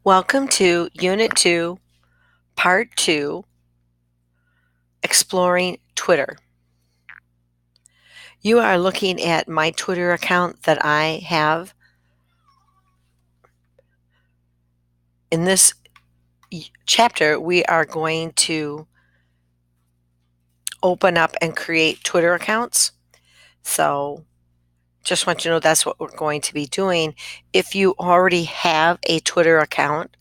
Welcome to Unit 2, Part 2, Exploring Twitter. You are looking at my Twitter account that I have. In this chapter, we are going to open up and create Twitter accounts. So just want you to know that's what we're going to be doing. If you already have a Twitter account,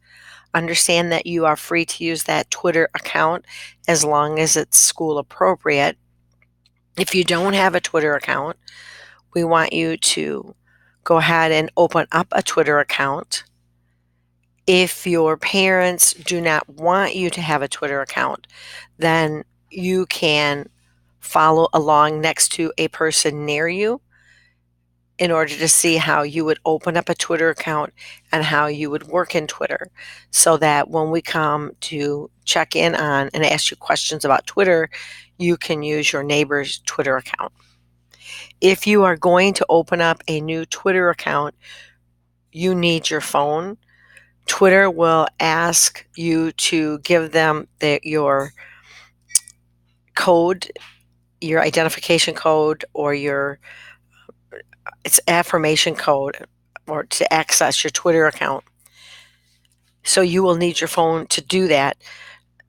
understand that you are free to use that Twitter account as long as it's school appropriate. If you don't have a Twitter account, we want you to go ahead and open up a Twitter account. If your parents do not want you to have a Twitter account, then you can follow along next to a person near you in order to see how you would open up a Twitter account and how you would work in Twitter, so that when we come to check in on and ask you questions about Twitter, you can use your neighbor's Twitter account. If you are going to open up a new Twitter account, you need your phone. Twitter will ask you to give them your code, your identification code, or it's affirmation code, or to access your Twitter account. So you will need your phone to do that.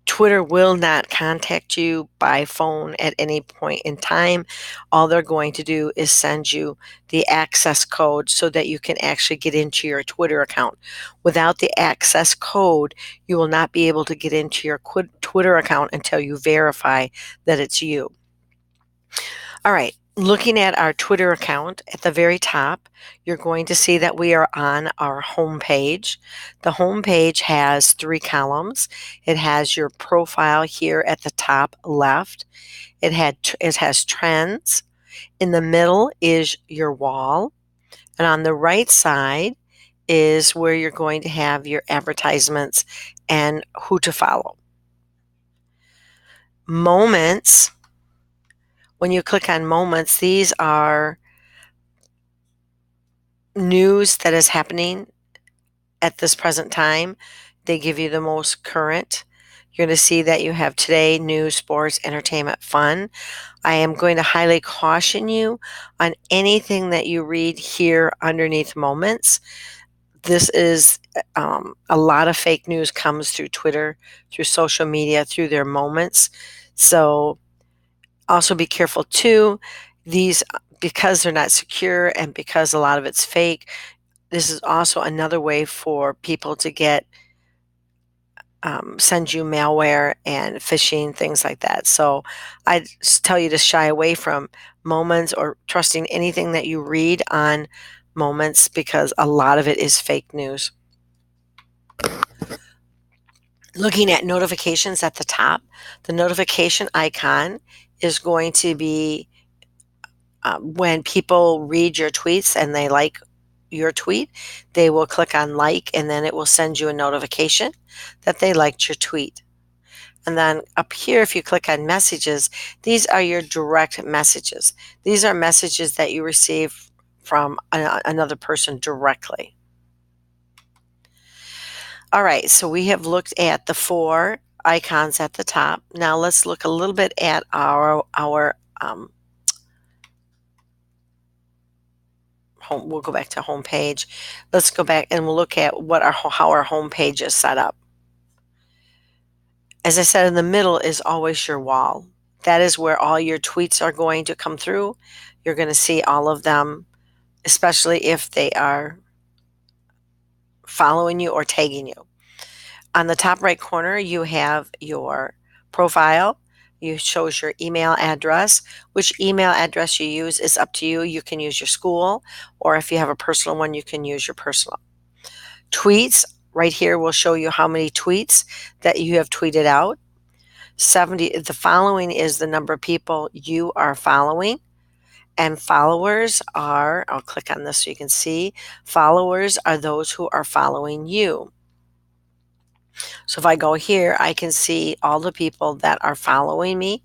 Twitter will not contact you by phone at any point in time. All they're going to do is send you the access code so that you can actually get into your Twitter account. Without the access code, you will not be able to get into your Twitter account until you verify that it's you. All right. Looking at our Twitter account at the very top, you're going to see that we are on our home page. The home page has 3 columns. It has your profile here at the top left. It has trends. In the middle is your wall. And on the right side is where you're going to have your advertisements and who to follow. Moments. When you click on moments, these are news that is happening at this present time. They give you the most current. You're going to see that you have today, news, sports, entertainment, fun. I am going to highly caution you on anything that you read here underneath moments. This is a lot of fake news comes through Twitter, through social media, through their moments. So also be careful too. These, because they're not secure and because a lot of it's fake, this is also another way for people to send you malware and phishing, things like that. So I tell you to shy away from moments or trusting anything that you read on moments, because a lot of it is fake news. Looking at notifications at the top, the notification icon is going to be when people read your tweets and they like your tweet, they will click on like, and then it will send you a notification that they liked your tweet. And then up here, if you click on messages, these are your direct messages. These are messages that you receive from another person directly. All right, so we have looked at the 4 icons at the top. Now let's look a little bit at our home. We'll go back to home page. Let's go back and we'll look at how our home page is set up. As I said, in the middle is always your wall. That is where all your tweets are going to come through. You're going to see all of them, especially if they are following you or tagging you. On the top right corner, you have your profile. It shows your email address. Which email address you use is up to you. You can use your school, or if you have a personal one, you can use your personal. Tweets, right here will show you how many tweets that you have tweeted out. 70, the following is the number of people you are following. And followers are, I'll click on this so you can see, followers are those who are following you. So if I go here, I can see all the people that are following me.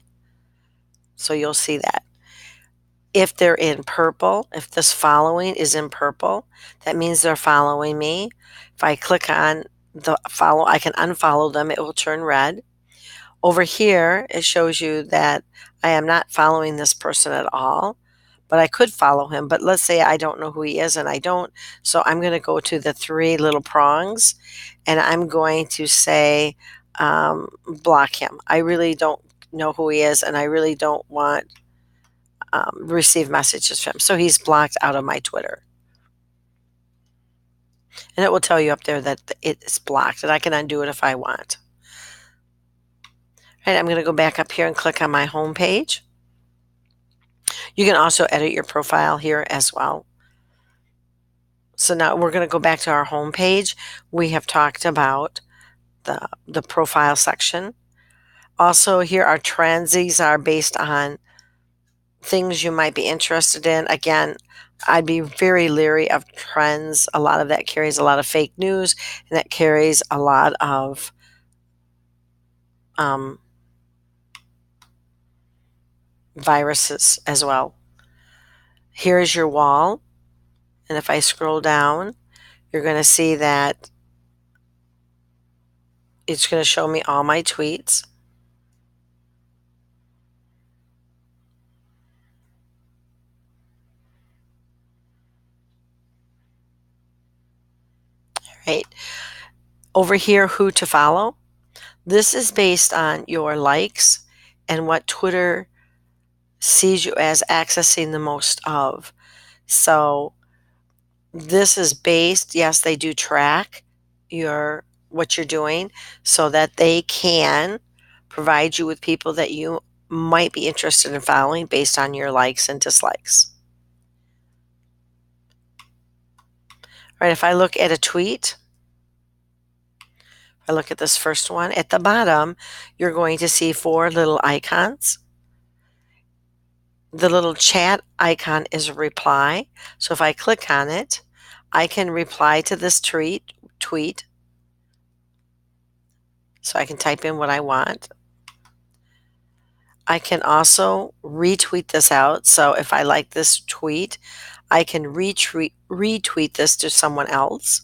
So you'll see that. If they're in purple, if this following is in purple, that means they're following me. If I click on the follow, I can unfollow them. It will turn red. Over here, it shows you that I am not following this person at all, but I could follow him. But let's say I don't know who he is and I don't. So I'm going to go to the three little prongs and I'm going to say, block him. I really don't know who he is and I really don't want receive messages from him. So he's blocked out of my Twitter. And it will tell you up there that it's blocked and I can undo it if I want. All right, I'm going to go back up here and click on my home page. You can also edit your profile here as well. So now we're going to go back to our home page. We have talked about the profile section. Also, here are trends. These are based on things you might be interested in. Again, I'd be very leery of trends. A lot of that carries a lot of fake news, and that carries a lot of viruses as well. Here is your wall, and if I scroll down, you're going to see that it's going to show me all my tweets. Right. Over here, who to follow. This is based on your likes and what Twitter sees you as accessing the most of. So this is based, yes, they do track what you're doing so that they can provide you with people that you might be interested in following based on your likes and dislikes. All right, if I look at a tweet, if I look at this first one, at the bottom, you're going to see 4 little icons. The little chat icon is a reply. So if I click on it, I can reply to this tweet. So I can type in what I want. I can also retweet this out. So if I like this tweet, I can retweet this to someone else.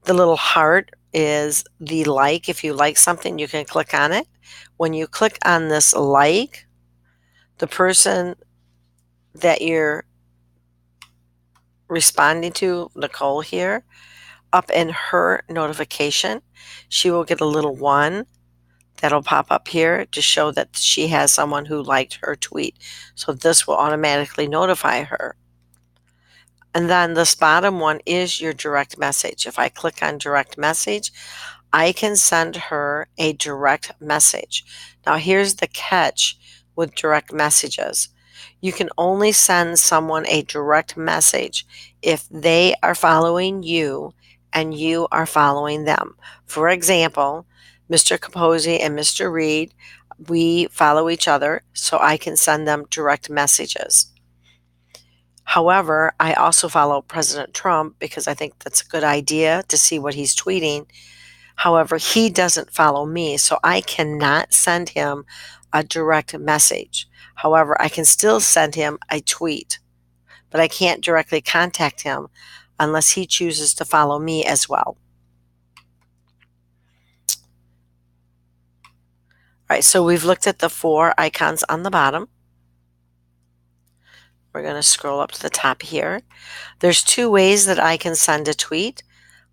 The little heart is the like. If you like something, you can click on it. When you click on this like, the person that you're responding to, Nicole here, up in her notification, she will get a little 1 that'll pop up here to show that she has someone who liked her tweet. So this will automatically notify her. And then this bottom one is your direct message. If I click on direct message, I can send her a direct message. Now here's the catch with direct messages. You can only send someone a direct message if they are following you and you are following them. For example, Mr. Capozzi and Mr. Reed, we follow each other, so I can send them direct messages. However, I also follow President Trump because I think that's a good idea to see what he's tweeting. However, he doesn't follow me, so I cannot send him a direct message. However, I can still send him a tweet, but I can't directly contact him unless he chooses to follow me as well. All right, so we've looked at the 4 icons on the bottom. We're going to scroll up to the top here. There's 2 ways that I can send a tweet.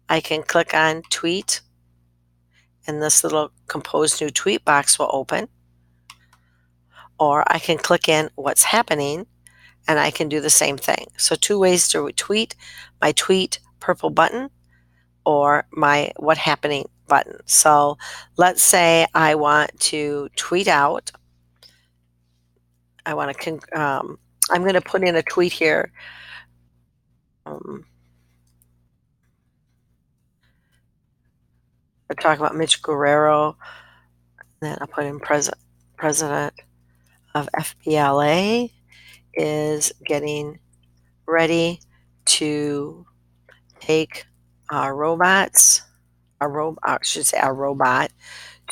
I can click on tweet and this little compose new tweet box will open. Or I can click in what's happening and I can do the same thing. So 2 ways to tweet, my tweet purple button or my what happening button. So let's say I want to tweet out. I want to, I'm going to put in a tweet here. I talk about Mitch Guerrero. Then I'll put in president of FBLA is getting ready to take our robots, I should say our robot,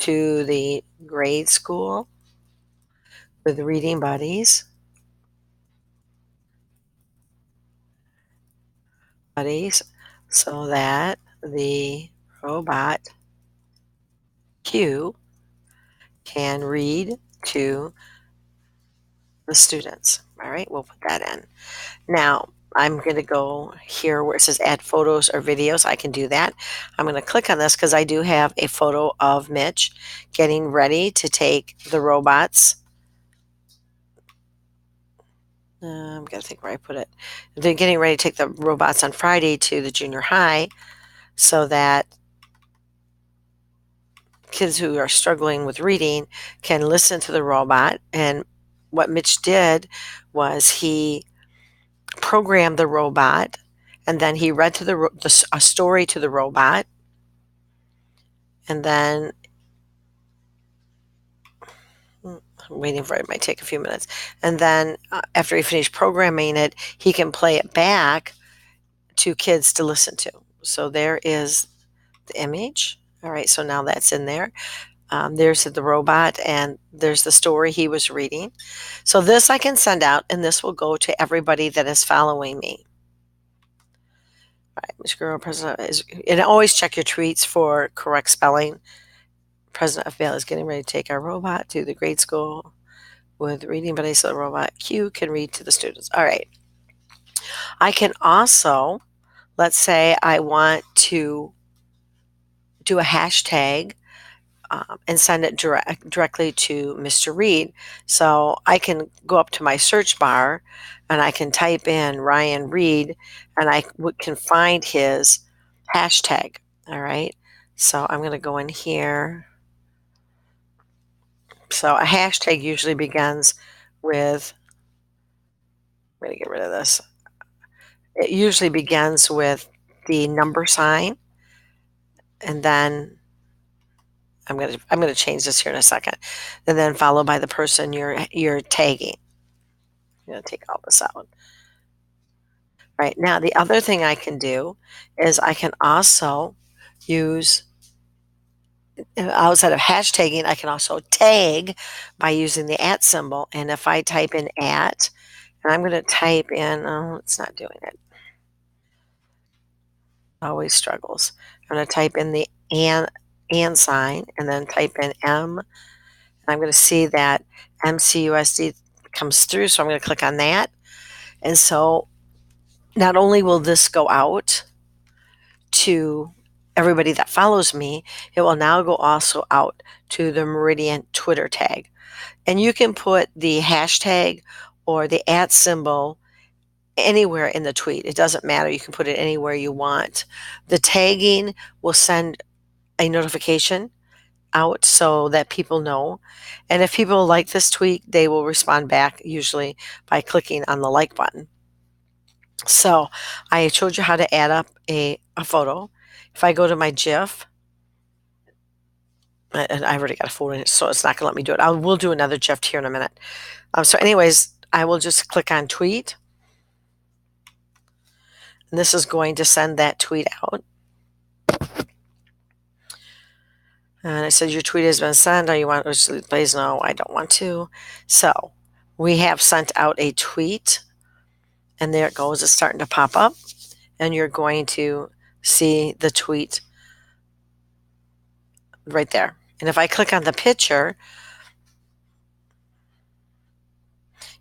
to the grade school with reading buddies, so that the robot Q can read to the students. All right, we'll put that in. Now, I'm going to go here where it says add photos or videos. I can do that. I'm going to click on this because I do have a photo of Mitch getting ready to take the robots. I'm going to think where I put it. They're getting ready to take the robots on Friday to the junior high so that kids who are struggling with reading can listen to the robot. And what Mitch did was he programmed the robot, and then he read to a story to the robot, and then I'm waiting for it. It might take a few minutes. And then after he finished programming it, he can play it back to kids to listen to. So there is the image. All right, so now that's in there. There's the robot, and there's the story he was reading. So this I can send out, and this will go to everybody that is following me. All right, Ms. Guerrero, President is, and always check your tweets for correct spelling. President of Vail is getting ready to take our robot to the grade school with reading, but I said the robot Q can read to the students. All right. I can also, let's say I want to do a hashtag and send it directly to Mr. Reed. So I can go up to my search bar and I can type in Ryan Reed and I can find his hashtag. All right. So I'm going to go in here. So a hashtag usually begins with, I'm going to get rid of this. It usually begins with the number sign, and then I'm going to change this here in a second, and then followed by the person you're tagging. I'm going to take all this out. Right now, the other thing I can do is I can also use, outside of hashtagging, I can also tag by using the @ symbol. And if I type in @ and I'm going to type in, oh, it's not doing it. Always struggles. I'm going to type in the and sign and then type in M. And I'm going to see that MCUSD comes through. So I'm going to click on that. And so not only will this go out to everybody that follows me, it will now go also out to the Meridian Twitter tag. And you can put the hashtag or the @ symbol anywhere in the tweet. It doesn't matter. You can put it anywhere you want. The tagging will send a notification out so that people know. And if people like this tweet, they will respond back usually by clicking on the like button. So I showed you how to add up a photo. If I go to my GIF, and I already got a photo in it, so it's not going to let me do it. We'll do another GIF here in a minute. So anyways, I will just click on tweet. And this is going to send that tweet out. And it says your tweet has been sent. Or you want to please? No, I don't want to. So we have sent out a tweet, and there it goes. It's starting to pop up, and you're going to see the tweet right there. And if I click on the picture,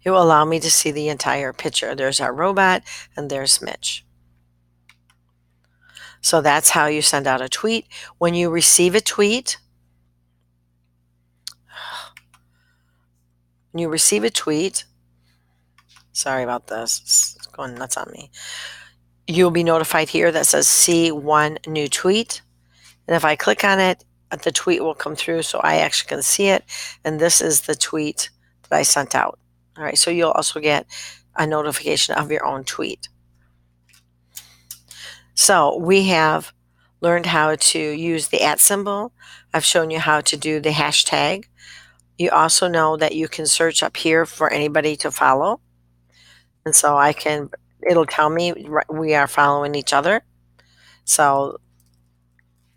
it will allow me to see the entire picture. There's our robot, and there's Mitch. So that's how you send out a tweet. When you receive a tweet, sorry about this, it's going nuts on me. You'll be notified here that says see one new tweet. And if I click on it, the tweet will come through so I actually can see it. And this is the tweet that I sent out. All right, so you'll also get a notification of your own tweet. So we have learned how to use the @ symbol. I've shown you how to do the hashtag. You also know that you can search up here for anybody to follow. And so it'll tell me we are following each other. So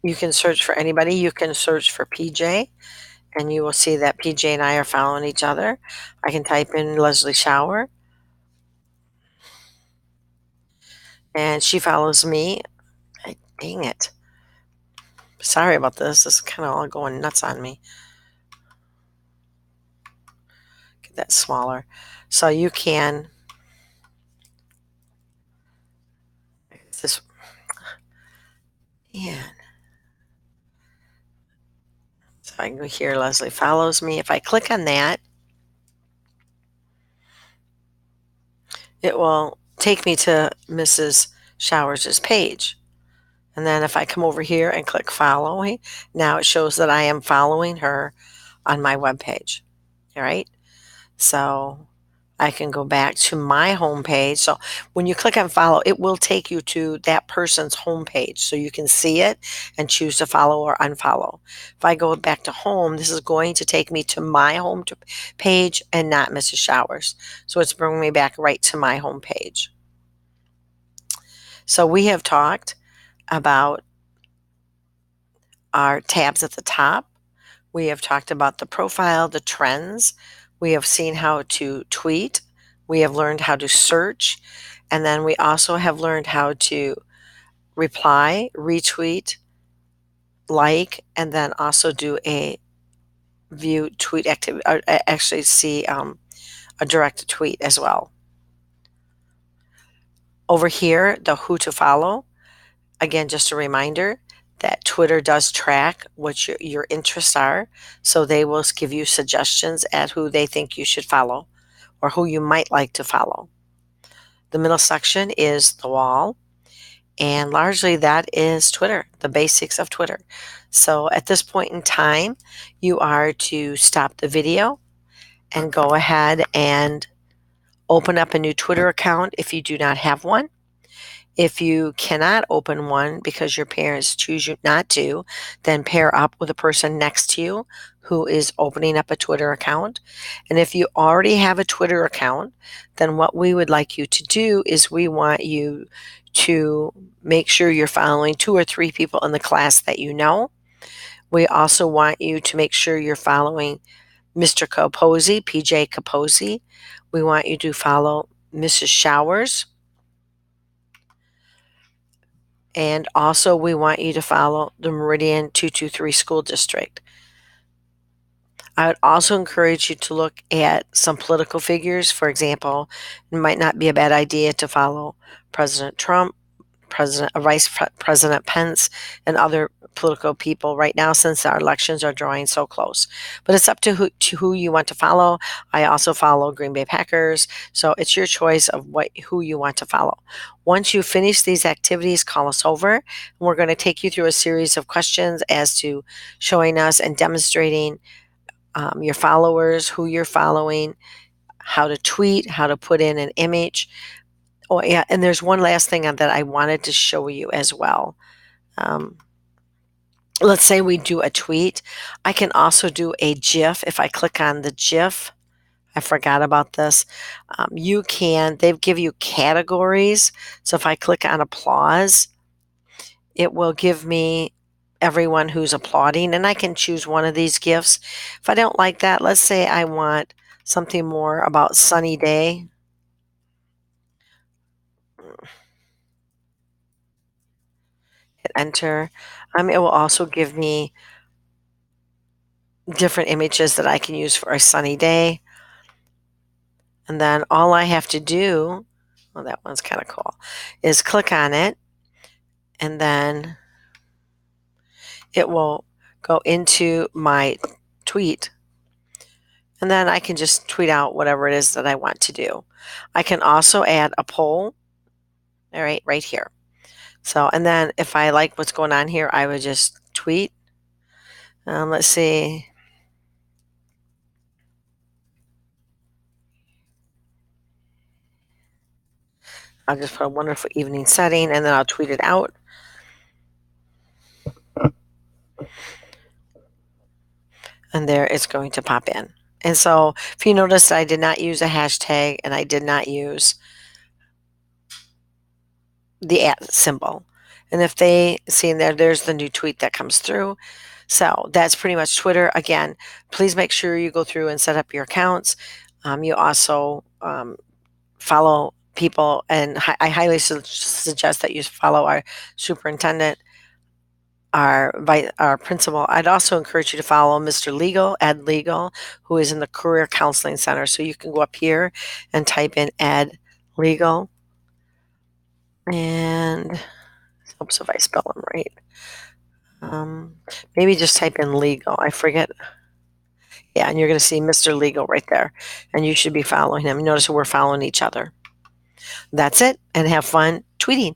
you can search for anybody. You can search for PJ, and you will see that PJ and I are following each other. I can type in Leslie Shower, and she follows me. Dang it. Sorry about this. This is kind of all going nuts on me. Get that smaller. So you can, this, man. So I can go here, Leslie follows me. If I click on that, it will take me to Mrs. Showers' page. And then if I come over here and click following, now it shows that I am following her on my webpage. All right. So I can go back to my home page. So when you click on follow, it will take you to that person's home page so you can see it and choose to follow or unfollow. If I go back to home, this is going to take me to my home page and not Mrs. Showers. So it's bringing me back right to my home page. So we have talked about our tabs at the top. We have talked about the profile, the trends. We have seen how to tweet. We have learned how to search. And then we also have learned how to reply, retweet, like, and then also do a view tweet activity, or actually see a direct tweet as well. Over here, the who to follow. Again, just a reminder that Twitter does track what your interests are. So they will give you suggestions at who they think you should follow or who you might like to follow. The middle section is the wall. And largely that is Twitter, the basics of Twitter. So at this point in time, you are to stop the video and go ahead and open up a new Twitter account if you do not have one. If you cannot open one because your parents choose you not to, then pair up with a person next to you who is opening up a Twitter account. And if you already have a Twitter account, then what we would like you to do is we want you to make sure you're following 2 or 3 people in the class that you know. We also want you to make sure you're following Mr. Capozzi, PJ Capozzi. We want you to follow Mrs. Showers. And also we want you to follow the Meridian 223 school district. I would also encourage you to look at some political figures. For example, it might not be a bad idea to follow President Trump, Vice President Pence, and other political people right now since our elections are drawing so close. But it's up to who you want to follow. I also follow Green Bay Packers, so it's your choice of who you want to follow. Once you finish these activities, call us over, and we're going to take you through a series of questions as to showing us and demonstrating your followers, who you're following, how to tweet, how to put in an image. Oh, yeah, and there's one last thing that I wanted to show you as well. Let's say we do a tweet. I can also do a GIF. If I click on the GIF, I forgot about this. They give you categories. So if I click on applause, it will give me everyone who's applauding, and I can choose one of these GIFs. If I don't like that, let's say I want something more about sunny day. Hit enter. It will also give me different images that I can use for a sunny day. And then all I have to do, well, that one's kind of cool, is click on it, and then it will go into my tweet. And then I can just tweet out whatever it is that I want to do. I can also add a poll, all right here. So, and then if I like what's going on here, I would just tweet. Let's see. I'll just put a wonderful evening setting, and then I'll tweet it out. And there it's going to pop in. And so if you notice, I did not use a hashtag and I did not use the @ symbol. And if they see in there's the new tweet that comes through. So that's pretty much Twitter. Again, please make sure you go through and set up your accounts. You also follow people, and I highly suggest that you follow our superintendent our principal. I'd also encourage you to follow Mr. Legal, Ed Legal, who is in the Career Counseling Center. So you can go up here and type in Ed Legal, and helps if I spell him right. Maybe just type in legal. I forget. Yeah, and you're going to see Mr. Legal right there, and you should be following him. Notice we're following each other. That's it, and have fun tweeting.